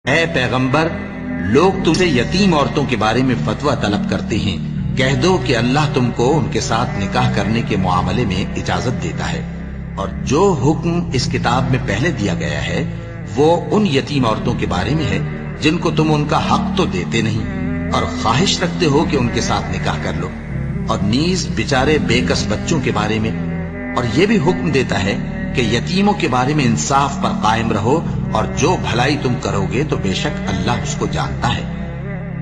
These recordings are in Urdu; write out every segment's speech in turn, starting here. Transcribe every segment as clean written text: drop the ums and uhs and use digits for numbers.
اے پیغمبر، لوگ تم سے یتیم عورتوں کے بارے میں فتویٰ طلب کرتے ہیں، کہہ دو کہ اللہ تم کو ان کے ساتھ نکاح کرنے کے معاملے میں اجازت دیتا ہے، اور جو حکم اس کتاب میں پہلے دیا گیا ہے وہ ان یتیم عورتوں کے بارے میں ہے جن کو تم ان کا حق تو دیتے نہیں اور خواہش رکھتے ہو کہ ان کے ساتھ نکاح کر لو، اور نیز بیچارے بے کس بچوں کے بارے میں، اور یہ بھی حکم دیتا ہے کہ یتیموں کے بارے میں انصاف پر قائم رہو، اور جو بھلائی تم کرو گے تو بے شک اللہ اس کو جانتا ہے۔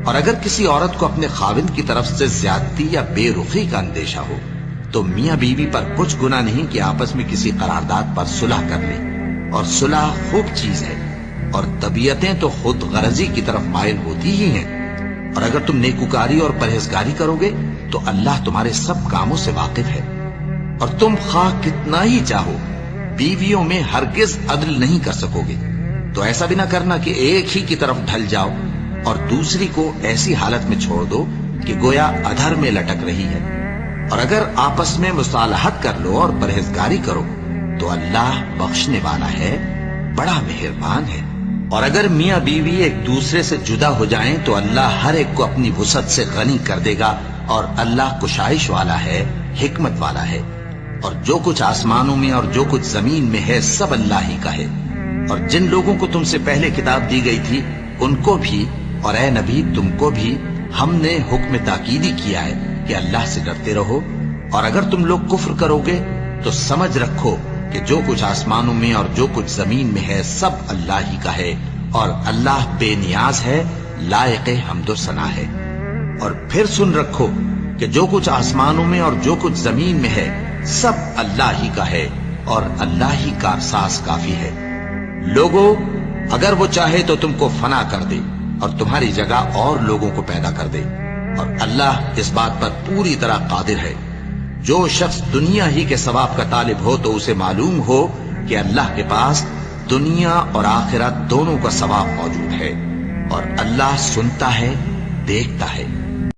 اور اگر کسی عورت کو اپنے خاوند کی طرف سے زیادتی یا بے رخی کا اندیشہ ہو تو میاں بیوی پر کچھ گناہ نہیں کہ آپس میں کسی قرارداد پر صلح کر لیں، اور صلح خوب چیز ہے، اور طبیعتیں تو خود غرضی کی طرف مائل ہوتی ہی ہیں، اور اگر تم نیکوکاری اور پرہیزگاری کرو گے تو اللہ تمہارے سب کاموں سے واقف ہے۔ اور تم خواہ کتنا ہی چاہو بیویوں میں ہرگز عدل نہیں کر سکو گے، تو ایسا بھی نہ کرنا کہ ایک ہی کی طرف ڈھل جاؤ اور دوسری کو ایسی حالت میں چھوڑ دو کہ گویا ادھر میں لٹک رہی ہے، اور اگر آپس میں مصالحت کر لو اور پرہیزگاری کرو تو اللہ بخشنے والا ہے، بڑا مہربان ہے۔ اور اگر میاں بیوی ایک دوسرے سے جدا ہو جائیں تو اللہ ہر ایک کو اپنی وسعت سے غنی کر دے گا، اور اللہ کشائش والا ہے، حکمت والا ہے۔ اور جو کچھ آسمانوں میں اور جو کچھ زمین میں ہے سب اللہ ہی کا ہے۔ اور جن لوگوں کو تم سے پہلے کتاب دی گئی تھی ان کو بھی، اور اے نبی تم کو بھی، ہم نے حکم تاکیدی کیا ہے کہ اللہ سے ڈرتے رہو، اور اگر تم لوگ کفر کرو گے تو سمجھ رکھو کہ جو کچھ آسمانوں میں اور جو کچھ زمین میں ہے سب اللہ ہی کا ہے، اور اللہ بے نیاز ہے، لائق حمد و ثنا ہے۔ اور پھر سن رکھو کہ جو کچھ آسمانوں میں اور جو کچھ زمین میں ہے سب اللہ ہی کا ہے، اور اللہ ہی کارساز کافی ہے۔ لوگو، اگر وہ چاہے تو تم کو فنا کر دے اور تمہاری جگہ اور لوگوں کو پیدا کر دے، اور اللہ اس بات پر پوری طرح قادر ہے۔ جو شخص دنیا ہی کے ثواب کا طالب ہو تو اسے معلوم ہو کہ اللہ کے پاس دنیا اور آخرت دونوں کا ثواب موجود ہے، اور اللہ سنتا ہے، دیکھتا ہے۔